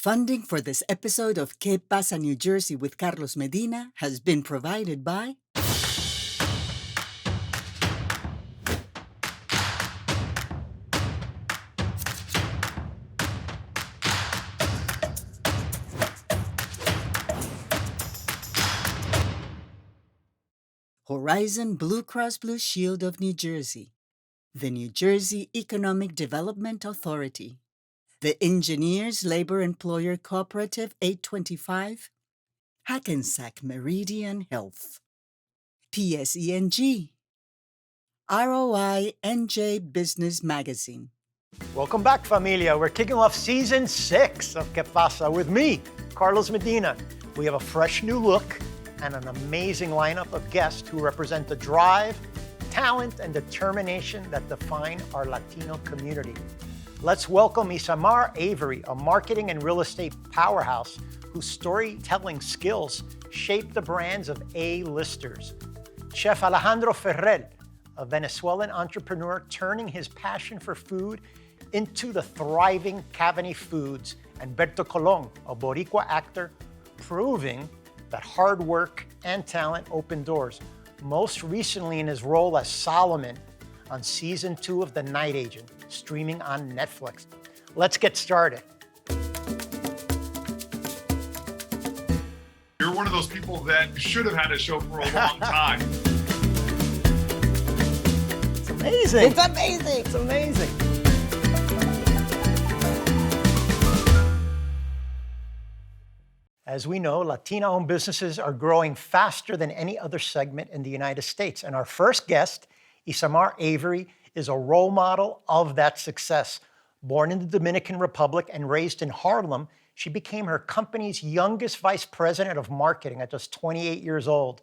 Funding for this episode of Qué Pasa, New Jersey with Carlos Medina has been provided by Horizon Blue Cross Blue Shield of New Jersey, the New Jersey Economic Development Authority, the Engineers Labor Employer Cooperative 825, Hackensack Meridian Health, PSENG, ROI NJ Business Magazine. Welcome back, familia. We're kicking off season 6 of Qué Pasa with me, Carlos Medina. We have a fresh new look and an amazing lineup of guests who represent the drive, talent, and determination that define our Latino community. Let's welcome Isamar Avery, a marketing and real estate powerhouse whose storytelling skills shape the brands of A-listers. Chef Alejandro Ferrer, a Venezuelan entrepreneur turning his passion for food into the thriving Cavan Foods, and Berto Colon, a Boricua actor, proving that hard work and talent open doors, most recently in his role as Solomon on season 2 of The Night Agent, streaming on Netflix. Let's get started. You're one of those people that should have had a show for a long time. It's amazing. It's amazing. It's amazing. As we know, Latino-owned businesses are growing faster than any other segment in the United States. And our first guest, Isamar Avery, is a role model of that success. Born in the Dominican Republic and raised in Harlem, she became her company's youngest vice president of marketing at just 28 years old.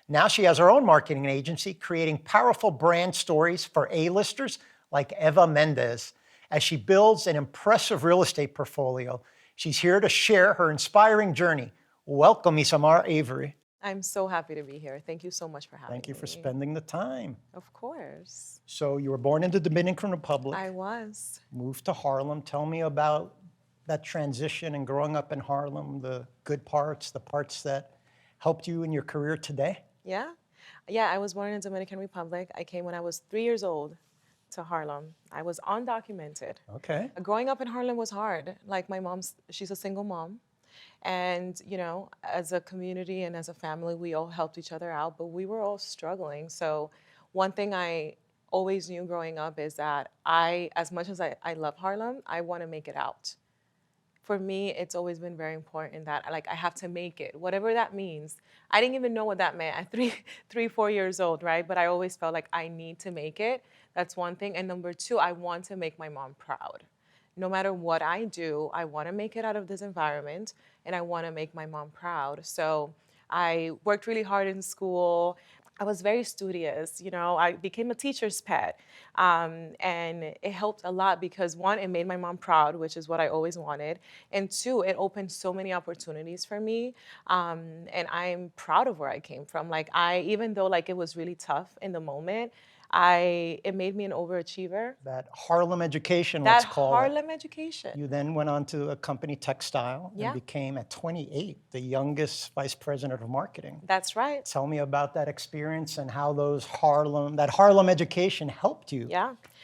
Now she has her own marketing agency, creating powerful brand stories for A-listers like Eva Mendes. As she builds an impressive real estate portfolio, she's here to share her inspiring journey. Welcome, Isamar Avery. I'm so happy to be here. Thank you so much for having me. Thank you for spending the time. Of course. So you were born in the Dominican Republic. I was. Moved to Harlem. Tell me about that transition and growing up in Harlem, the good parts, the parts that helped you in your career today. Yeah. Yeah, I was born in the Dominican Republic. I came when I was 3 years old to Harlem. I was undocumented. Okay. Growing up in Harlem was hard. Like my mom's, she's a single mom. And, you know, as a community and as a family, we all helped each other out, but we were all struggling. So one thing I always knew growing up is that as much as I love Harlem, I want to make it out. For me, it's always been very important that I have to make it, whatever that means. I didn't even know what that meant at 4 years old, right? But I always felt like I need to make it. That's one thing. And number two, I want to make my mom proud. No matter what I do, I want to make it out of this environment and I want to make my mom proud. So I worked really hard in school. I was very studious, you know, I became a teacher's pet. And it helped a lot because one, it made my mom proud, which is what I always wanted. And two, it opened so many opportunities for me. And I'm proud of where I came from. Even though it was really tough in the moment, it made me an overachiever. That Harlem education, let's call it. That Harlem education. You then went on to a company, Textile, and became, at 28, the youngest vice president of marketing. That's right. Tell me about that experience and how that Harlem education helped you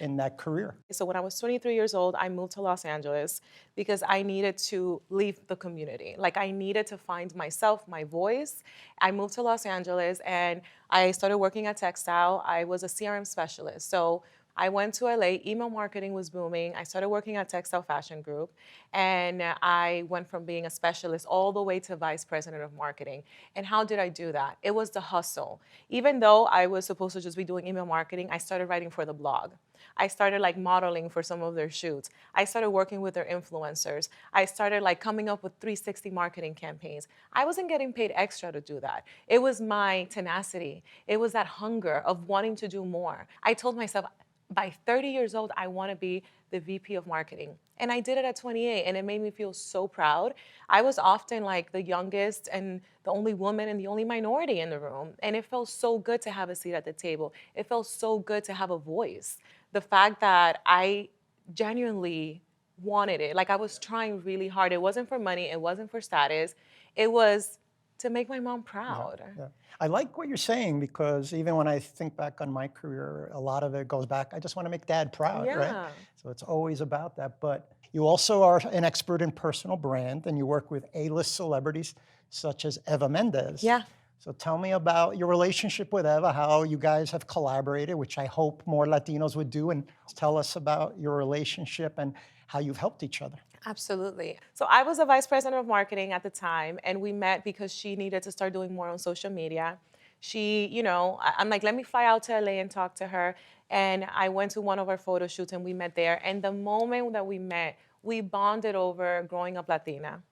in that career. So when I was 23 years old, I moved to Los Angeles because I needed to leave the community. I needed to find myself, my voice. I moved to Los Angeles and I started working at Textile. I was a CRM specialist. So I went to LA, email marketing was booming. I started working at Textile Fashion Group, and I went from being a specialist all the way to vice president of marketing. And how did I do that? It was the hustle. Even though I was supposed to just be doing email marketing, I started writing for the blog. I started modeling for some of their shoots. I started working with their influencers. I started coming up with 360 marketing campaigns. I wasn't getting paid extra to do that. It was my tenacity. It was that hunger of wanting to do more. I told myself, by 30 years old, I want to be the VP of marketing. And I did it at 28, and it made me feel so proud. I was often the youngest and the only woman and the only minority in the room. And it felt so good to have a seat at the table. It felt so good to have a voice. The fact that I genuinely wanted it. Like I was trying really hard. It wasn't for money, it wasn't for status. It was to make my mom proud. Yeah. I like what you're saying because even when I think back on my career, a lot of it goes back, I just want to make dad proud, right? Yeah. So it's always about that. But you also are an expert in personal brand and you work with A-list celebrities such as Eva Mendes. Yeah. So tell me about your relationship with Eva, how you guys have collaborated, which I hope more Latinos would do, and tell us about your relationship and how you've helped each other. Absolutely. So I was a vice president of marketing at the time, and we met because she needed to start doing more on social media. She, I'm like, let me fly out to LA and talk to her. And I went to one of our photo shoots and we met there. And the moment that we met, we bonded over growing up Latina.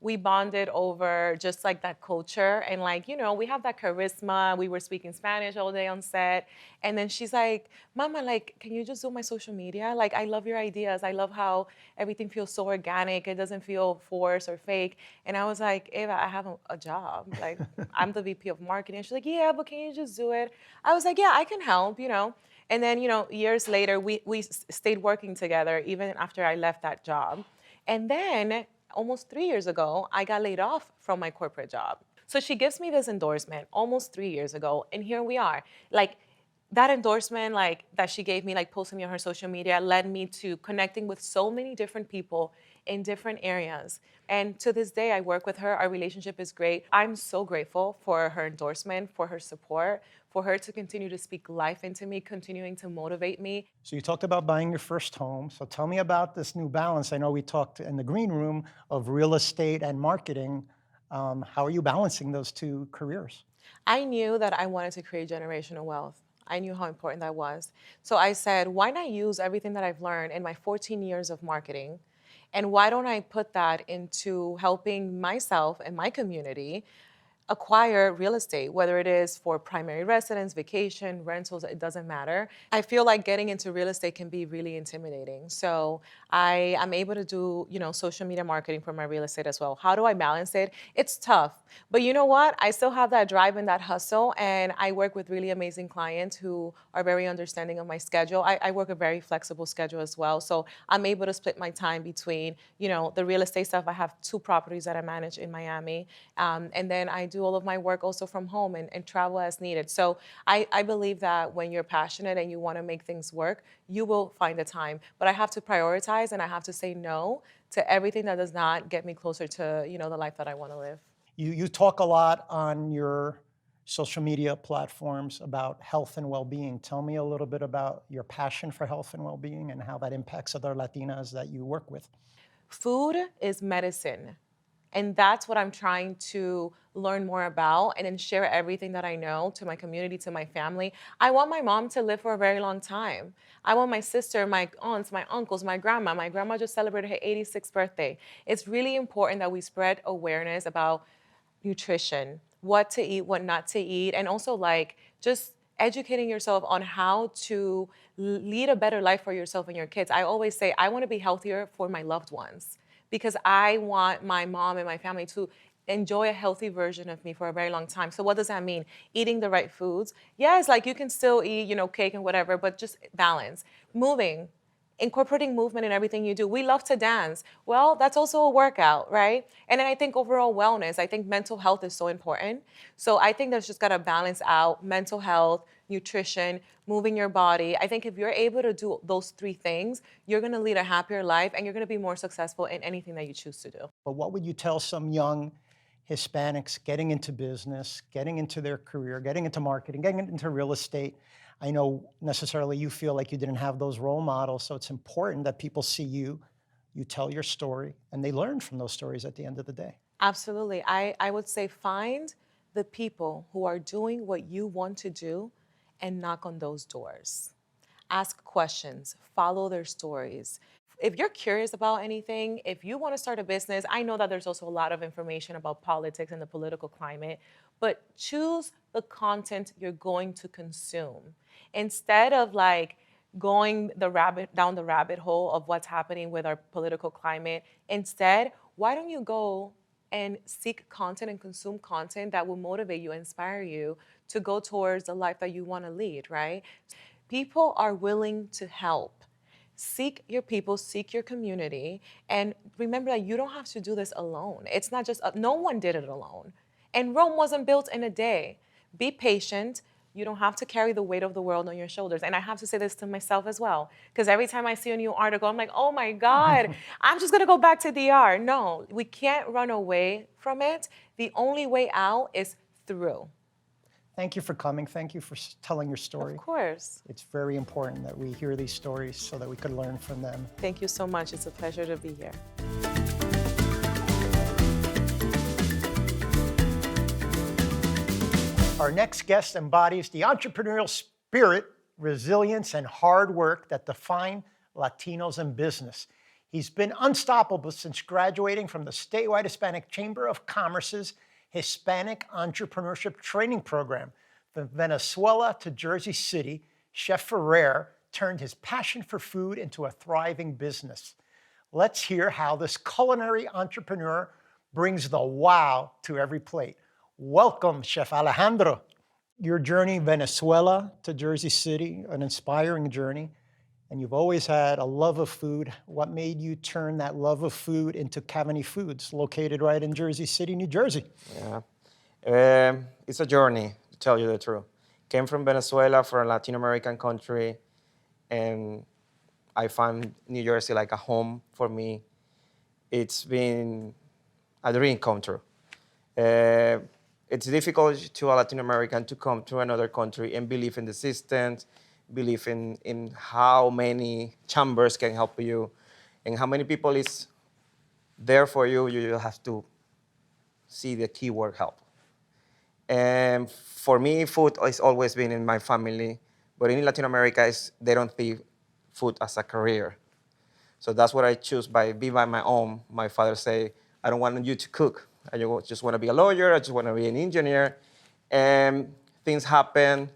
We bonded over just like that culture and like, we have that charisma. We were speaking Spanish all day on set. And then she's like, Mama, like, can you just do my social media? Like, I love your ideas. I love how everything feels so organic. It doesn't feel forced or fake. And I was like, Eva, I have a job. Like, I'm the VP of marketing. She's like, yeah, but can you just do it? I was like, yeah, I can help. And then, years later, we stayed working together even after I left that job. And then almost 3 years ago, I got laid off from my corporate job. So she gives me this endorsement almost 3 years ago, and here we are. Like that endorsement, like that she gave me, like posting me on her social media, led me to connecting with so many different people in different areas. And to this day, I work with her. Our relationship is great. I'm so grateful for her endorsement, for her support, for her to continue to speak life into me, continuing to motivate me. So you talked about buying your first home. So tell me about this new balance. I know we talked in the green room of real estate and marketing. How are you balancing those two careers? I knew that I wanted to create generational wealth. I knew how important that was. So I said, why not use everything that I've learned in my 14 years of marketing? And why don't I put that into helping myself and my community acquire real estate, whether it is for primary residence, vacation, rentals, it doesn't matter. I feel like getting into real estate can be really intimidating. So I am able to do, social media marketing for my real estate as well. How do I balance it? It's tough. But you know what? I still have that drive and that hustle, and I work with really amazing clients who are very understanding of my schedule. I work a very flexible schedule as well. So I'm able to split my time between, the real estate stuff. I have 2 properties that I manage in Miami. And then I do all of my work also from home and travel as needed. So I believe that when you're passionate and you want to make things work, you will find the time. But I have to prioritize and I have to say no to everything that does not get me closer to, the life that I want to live. You talk a lot on your social media platforms about health and well-being. Tell me a little bit about your passion for health and well-being and how that impacts other Latinas that you work with. Food is medicine. And that's what I'm trying to learn more about and then share everything that I know to my community, to my family. I want my mom to live for a very long time. I want my sister, my aunts, my uncles, my grandma. My grandma just celebrated her 86th birthday. It's really important that we spread awareness about nutrition, what to eat, what not to eat, and also like just educating yourself on how to lead a better life for yourself and your kids. I always say I want to be healthier for my loved ones because I want my mom and my family to enjoy a healthy version of me for a very long time. So what does that mean? Eating the right foods. Yes, like you can still eat, cake and whatever, but just balance. Moving, incorporating movement in everything you do. We love to dance. Well, that's also a workout, right? And then I think overall wellness, I think mental health is so important. So I think there's just got to balance out mental health, nutrition, moving your body. I think if you're able to do those 3 things, you're going to lead a happier life and you're going to be more successful in anything that you choose to do. But what would you tell some young Hispanics getting into business, getting into their career, getting into marketing, getting into real estate? I know necessarily you feel like you didn't have those role models, so it's important that people see you, you tell your story, and they learn from those stories at the end of the day. Absolutely. I would say find the people who are doing what you want to do and knock on those doors. Ask questions, follow their stories. If you're curious about anything, if you want to start a business, I know that there's also a lot of information about politics and the political climate, but choose the content you're going to consume. Instead of like going down the rabbit hole of what's happening with our political climate, instead, why don't you go and seek content and consume content that will motivate you, inspire you to go towards the life that you want to lead, right? People are willing to help. seek your people, seek your community, and remember that you don't have to do this alone. It's not just, no one did it alone. And Rome wasn't built in a day. Be patient. You don't have to carry the weight of the world on your shoulders. And I have to say this to myself as well, because every time I see a new article, I'm like, oh my God, I'm just gonna go back to DR. No, we can't run away from it. The only way out is through. Thank you for coming. Thank you for telling your story. Of course. It's very important that we hear these stories so that we could learn from them. Thank you so much. It's a pleasure to be here. Our next guest embodies the entrepreneurial spirit, resilience, and hard work that define Latinos in business. He's been unstoppable since graduating from the statewide Hispanic Chamber of Commerce's Hispanic Entrepreneurship Training Program. From Venezuela to Jersey City, Chef Ferrer turned his passion for food into a thriving business. Let's hear how this culinary entrepreneur brings the wow to every plate. Welcome, Chef Alejandro. Your journey, Venezuela to Jersey City, an inspiring journey, and you've always had a love of food. What made you turn that love of food into Cavan Foods, located right in Jersey City, New Jersey? Yeah, it's a journey, to tell you the truth. Came from Venezuela, from a Latin American country, and I found New Jersey like a home for me. It's been a dream come true. It's difficult to a Latin American to come to another country and believe in the systems, believe in how many chambers can help you, and how many people is there for you. You have to see the keyword help. And for me, food has always been in my family, but in Latin America, they don't see food as a career. So that's what I choose by being by my own. My father say, I don't want you to cook. I just want to be a lawyer. I just want to be an engineer. And things happen.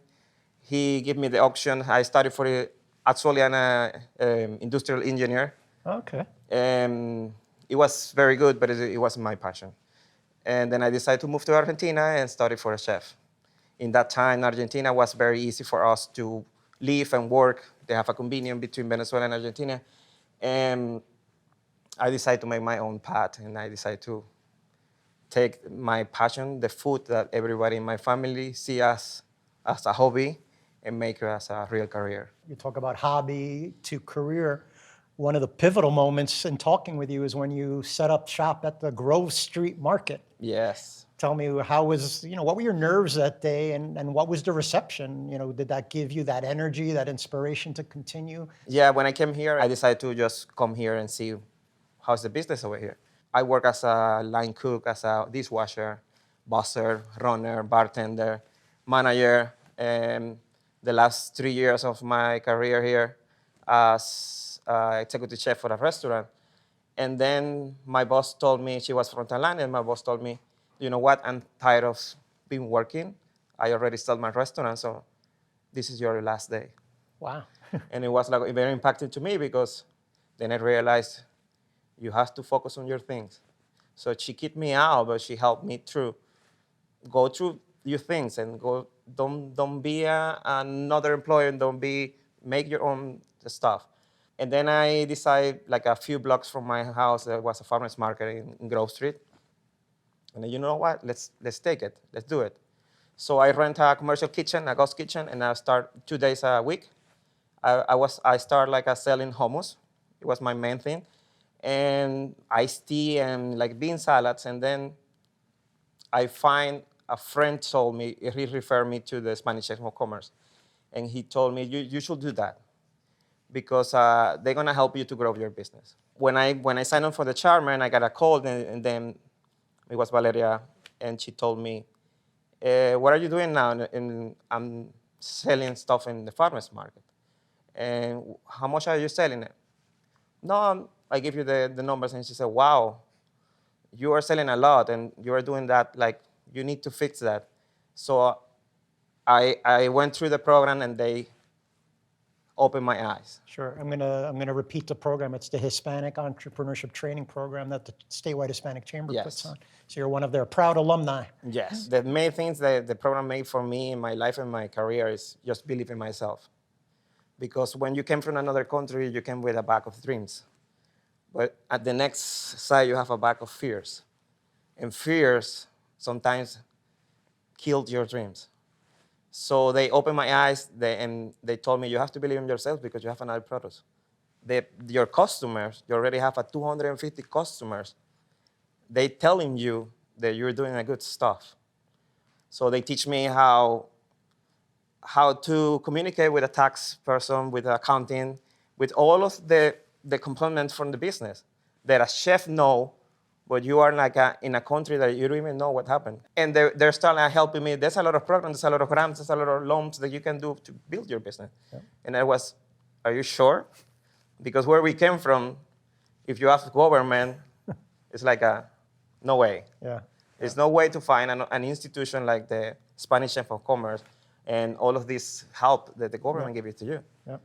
He gave me the option. I studied for actually an industrial engineer. Okay. It was very good, but it wasn't my passion. And then I decided to move to Argentina and study for a chef. In that time, Argentina was very easy for us to live and work. They have a convenience between Venezuela and Argentina. And I decided to make my own path, and I decided to take my passion, the food that everybody in my family see as a hobby, and make it as a real career. You talk about hobby to career. One of the pivotal moments in talking with you is when you set up shop at the Grove Street Market. Yes. Tell me, how was, what were your nerves that day, and what was the reception? Did that give you that energy, that inspiration to continue? Yeah, when I came here, I decided to just come here and see how's the business over here. I work as a line cook, as a dishwasher, busser, runner, bartender, manager, and the last 3 years of my career here as executive chef for a restaurant. And then my boss told me, she was from Thailand, and my boss told me, you know what, I'm tired of being working. I already started my restaurant, so this is your last day. Wow. And it was like very impacting to me, because then I realized you have to focus on your things. So she kicked me out, but she helped me go through your things and don't be another employee, and make your own stuff. And then I decided, like a few blocks from my house, there was a farmer's market in Grove Street. And then, you know what, let's take it, let's do it. So I rent a commercial kitchen, a ghost kitchen, and I start 2 days a week. I start like selling hummus. It was my main thing. And iced tea and like bean salads. And then I find a friend told me, he referred me to the Spanish Chamber of Commerce. And he told me, you should do that, because they're gonna help you to grow your business. When I signed up for the chairman, I got a call, and then it was Valeria, and she told me, what are you doing now? And I'm selling stuff in the farmer's market. And how much are you selling it? No, I give you the numbers. And she said, wow, you are selling a lot, and you are doing that, like, you need to fix that. So I went through the program, and they opened my eyes. Sure. I'm gonna repeat the program. It's the Hispanic Entrepreneurship Training Program that the statewide Hispanic Chamber puts on. So you're one of their proud alumni. Yes. The main things that the program made for me in my life and my career is just believe in myself. Because when you came from another country, you came with a bag of dreams. But at the next side, you have a bag of fears. And fears sometimes killed your dreams. So they opened my eyes and they told me, you have to believe in yourself because you have another product. Your customers, you already have 250 customers. They telling you that you're doing a good stuff. So they teach me how to communicate with a tax person, with accounting, with all of the components from the business that a chef know, but you are like in a country that you don't even know what happened. And they're starting helping me. There's a lot of programs, there's a lot of grants, there's a lot of loans that you can do to build your business. Yep. And I was, are you sure? Because where we came from, if you ask government, it's like no way. Yeah. There's no way to find an institution like the Spanish Chamber of Commerce and all of this help that the government gave it to you. Yep.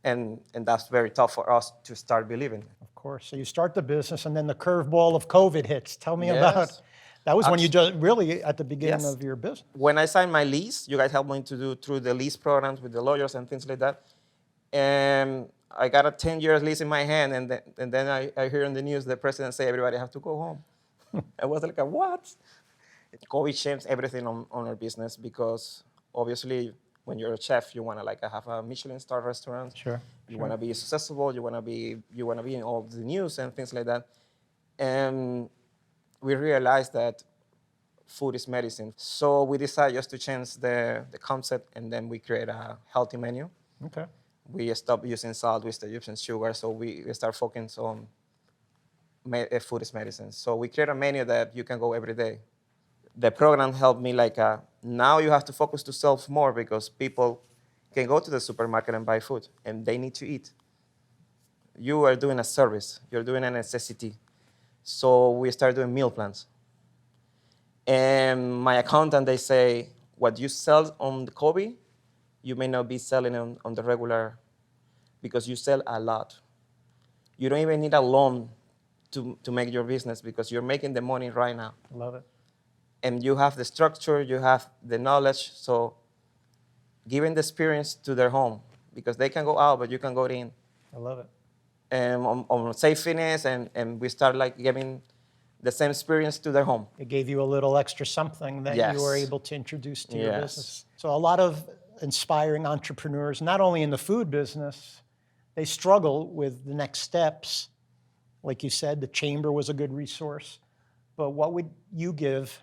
And that's very tough for us to start believing. Of course. So you start the business, and then the curveball of COVID hits. Tell me about that. Was when you just really at the beginning of your business. When I signed my lease, you guys helped me to do through the lease programs with the lawyers and things like that. And I got a 10-year lease in my hand, and then I hear in the news the president say everybody have to go home. I was like, what? COVID changed everything on our business because obviously when you're a chef, you want to have a Michelin star restaurant. Sure. You want to be successful. You want to be in all the news and things like that. And we realized that food is medicine. So we decided just to change the concept, and then we create a healthy menu. Okay. We stopped using salt, we stopped using sugar, so we start focusing on food is medicine. So we create a menu that you can go every day. The program helped me now you have to focus to sell more because people can go to the supermarket and buy food, and they need to eat. You are doing a service. You're doing a necessity. So we started doing meal plans. And my accountant, they say, what you sell on the COVID, you may not be selling on the regular because you sell a lot. You don't even need a loan to make your business because you're making the money right now. Love it. And you have the structure, you have the knowledge, so giving the experience to their home because they can go out, but you can go in. I love it. And on safeness, and we start giving the same experience to their home. It gave you a little extra something that you were able to introduce to your business. So a lot of inspiring entrepreneurs, not only in the food business, they struggle with the next steps. Like you said, the chamber was a good resource. But what would you give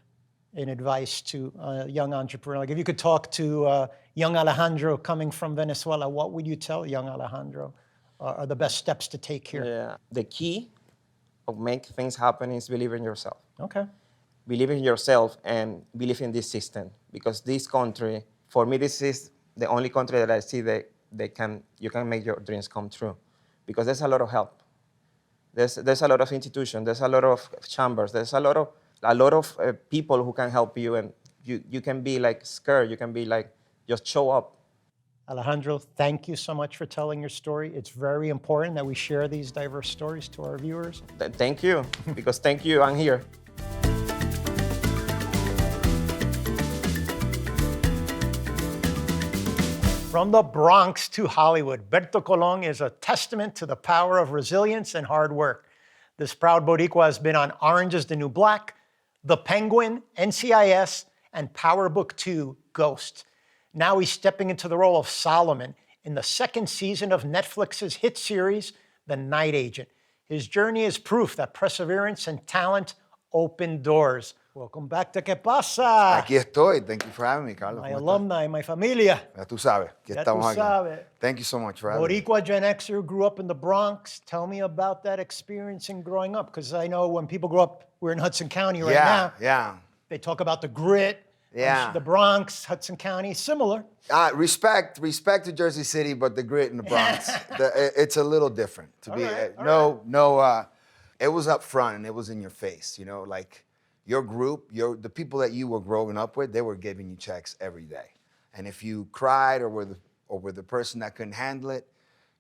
in advice to a young entrepreneur? Like if you could talk to young Alejandro coming from Venezuela, what would you tell young Alejandro are the best steps to take here? Yeah. The key of make things happen is believe in yourself. Okay. Believe in yourself and believe in this system. Because this country, for me, this is the only country that I see that you can make your dreams come true. Because there's a lot of help. There's a lot of institutions, there's a lot of chambers, there's a lot of people who can help you, and you can be scared, you can be just show up. Alejandro, thank you so much for telling your story. It's very important that we share these diverse stories to our viewers. Thank you, because thank you, I'm here. From the Bronx to Hollywood, Berto Colon is a testament to the power of resilience and hard work. This proud Boricua has been on Orange is the New Black, The Penguin, NCIS, and Power Book 2, Ghost. Now he's stepping into the role of Solomon in the second season of Netflix's hit series, The Night Agent. His journey is proof that perseverance and talent open doors. Welcome back to Qué Pasa. Aquí estoy. Thank you for having me, Carlos. My alumni, my familia. Ya tú sabes. Aquí estamos aquí. Sabes. Thank you so much for having me. Boricua Gen Xer, grew up in the Bronx. Tell me about that experience in growing up, because I know when people grow up, we're in Hudson County right now. Yeah. They talk about the grit. Yeah. The Bronx, Hudson County, similar. Respect to Jersey City, but the grit in the Bronx, it's a little different. It was up front and it was in your face. You know, like your group, the people that you were growing up with, they were giving you checks every day. And if you cried or were the person that couldn't handle it,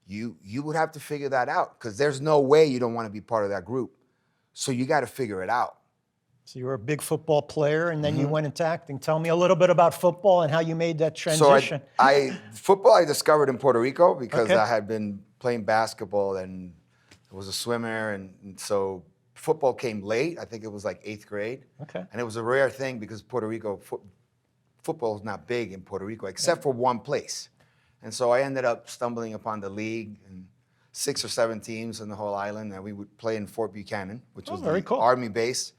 you would have to figure that out, because there's no way you don't want to be part of that group. So you got to figure it out. So you were a big football player, and then you went into acting. Tell me a little bit about football and how you made that transition. So football I discovered in Puerto Rico because Okay. I had been playing basketball and I was a swimmer, and so football came late. I think it was like 8th grade. Okay. And it was a rare thing because Puerto Rico, football is not big in Puerto Rico except for one place. And so I ended up stumbling upon the league and 6 or 7 teams in the whole island, and we would play in Fort Buchanan, which was very the cool. Army base.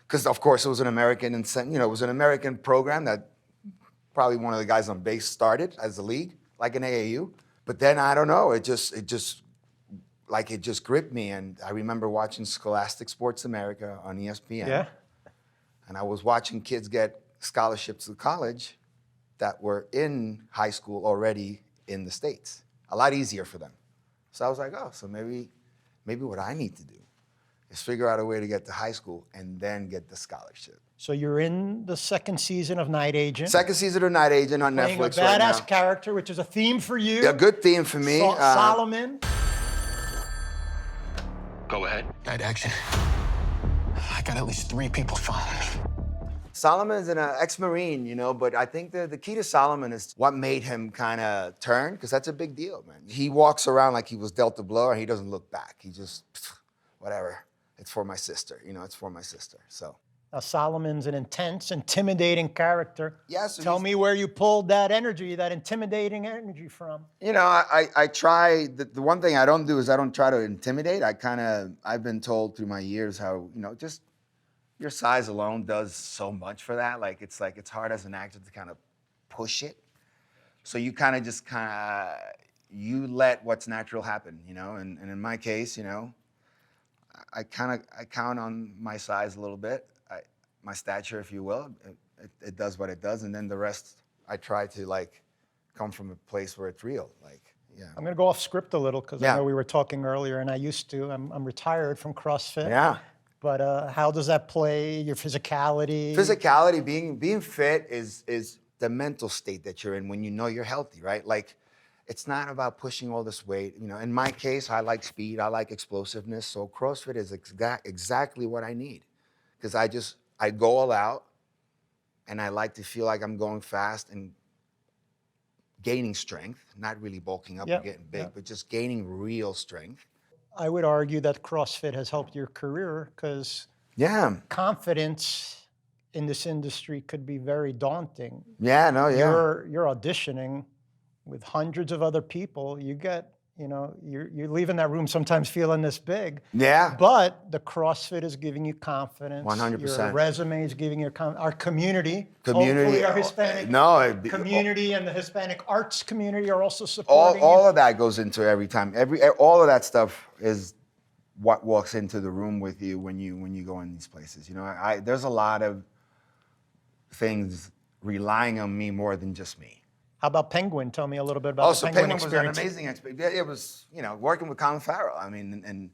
Because of course it was an American, it was an American program that probably one of the guys on base started as a league, like an AAU. But then I don't know, it just gripped me. And I remember watching Scholastic Sports America on ESPN. Yeah. And I was watching kids get scholarships to college that were in high school already in the States. A lot easier for them. So I was like, oh, so maybe what I need to do is figure out a way to get to high school and then get the scholarship. So you're in the 2nd season of Night Agent. 2nd season of Night Agent on Playing Netflix a right now. badass character, which is a theme for you. A good theme for me. Solomon. Go ahead. Night action. I got at least 3 people following me. Solomon's an ex-Marine, but I think the key to Solomon is what made him kind of turn, because that's a big deal, man. He walks around like he was dealt a blow and he doesn't look back. He just, whatever. It's for my sister, it's for my sister, so. Now, Solomon's an intense, intimidating character. Yeah, so Tell me where you pulled that energy, that intimidating energy from. I try, the one thing I don't do is I don't try to intimidate. I've been told through my years how, just your size alone does so much for that. It's hard as an actor to kind of push it. So you you let what's natural happen, and in my case, I count on my size a little bit, my stature, if you will. It does what it does, and then the rest, I try to come from a place where it's real. I'm going to go off script a little because I know we were talking earlier, and I used to. I'm retired from CrossFit. Yeah. But how does that play your physicality? Physicality, being fit is the mental state that you're in when you know you're healthy, right? It's not about pushing all this weight. In my case, I like speed, I like explosiveness. So CrossFit is exactly what I need. Because I go all out, and I like to feel like I'm going fast and gaining strength, not really bulking up and getting big, but just gaining real strength. I would argue that CrossFit has helped your career because confidence in this industry could be very daunting. Yeah, no, yeah. You're auditioning with hundreds of other people. You get, you're leaving that room sometimes feeling this big. Yeah. But the CrossFit is giving you confidence. 100%. Your resume is giving you our community. Hopefully our Hispanic community and the Hispanic arts community are also supporting all of that goes into every time. All of that stuff is what walks into the room with you when you go in these places. There's a lot of things relying on me more than just me. How about Penguin? Tell me a little bit about the Penguin experience. Was an amazing experience. It was, working with Colin Farrell. I mean,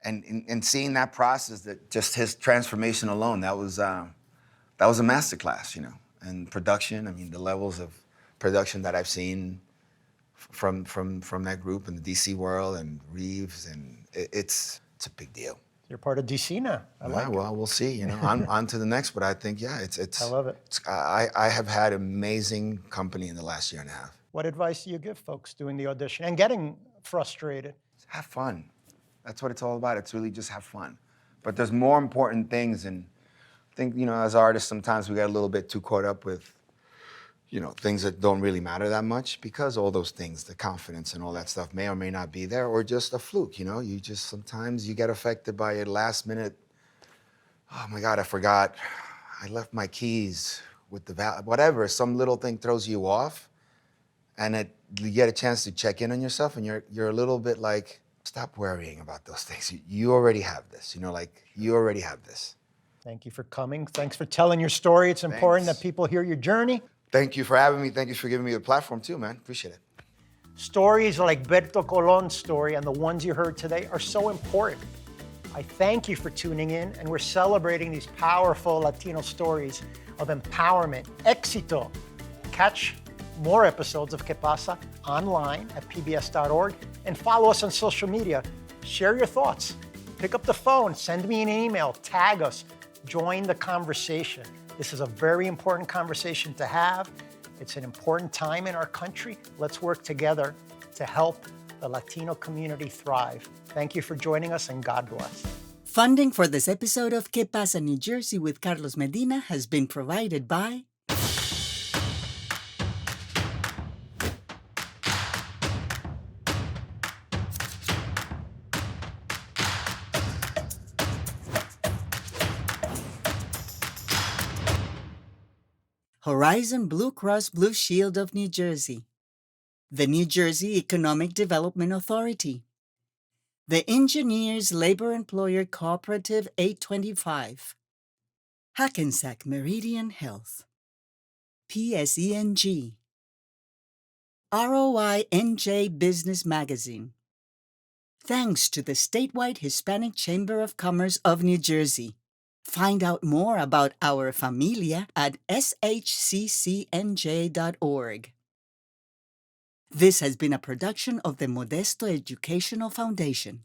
and seeing that process, that just his transformation alone, that was a masterclass, and production. I mean, the levels of production that I've seen from that group in the DC world and Reeves, and it's a big deal. You're part of DC now. I like it. Well, we'll see. On to the next. But I think, it's. I love it. I have had amazing company in the last year and a half. What advice do you give folks doing the audition and getting frustrated? Have fun. That's what it's all about. It's really just have fun. But there's more important things, and I think, as artists, sometimes we get a little bit too caught up with, things that don't really matter that much, because all those things, the confidence and all that stuff may or may not be there, or just a fluke, You just, sometimes you get affected by a last minute, oh my God, I forgot, I left my keys with whatever, some little thing throws you off, and you get a chance to check in on yourself, and you're a little bit like, stop worrying about those things. You already have this, you already have this. Thank you for coming. Thanks for telling your story. It's important that people hear your journey. Thank you for having me. Thank you for giving me the platform too, man. Appreciate it. Stories like Berto Colón's story and the ones you heard today are so important. I thank you for tuning in, and we're celebrating these powerful Latino stories of empowerment, éxito. Catch more episodes of Qué Pasa online at pbs.org and follow us on social media. Share your thoughts. Pick up the phone, send me an email, tag us. Join the conversation. This is a very important conversation to have. It's an important time in our country. Let's work together to help the Latino community thrive. Thank you for joining us, and God bless. Funding for this episode of Qué Pasa, New Jersey with Carlos Medina has been provided by Horizon Blue Cross Blue Shield of New Jersey, the New Jersey Economic Development Authority, the Engineers Labor Employer Cooperative 825, Hackensack Meridian Health, PSENG, ROI NJ Business Magazine. Thanks to the statewide Hispanic Chamber of Commerce of New Jersey. Find out more about our familia at shccnj.org. This has been a production of the Modesto Educational Foundation.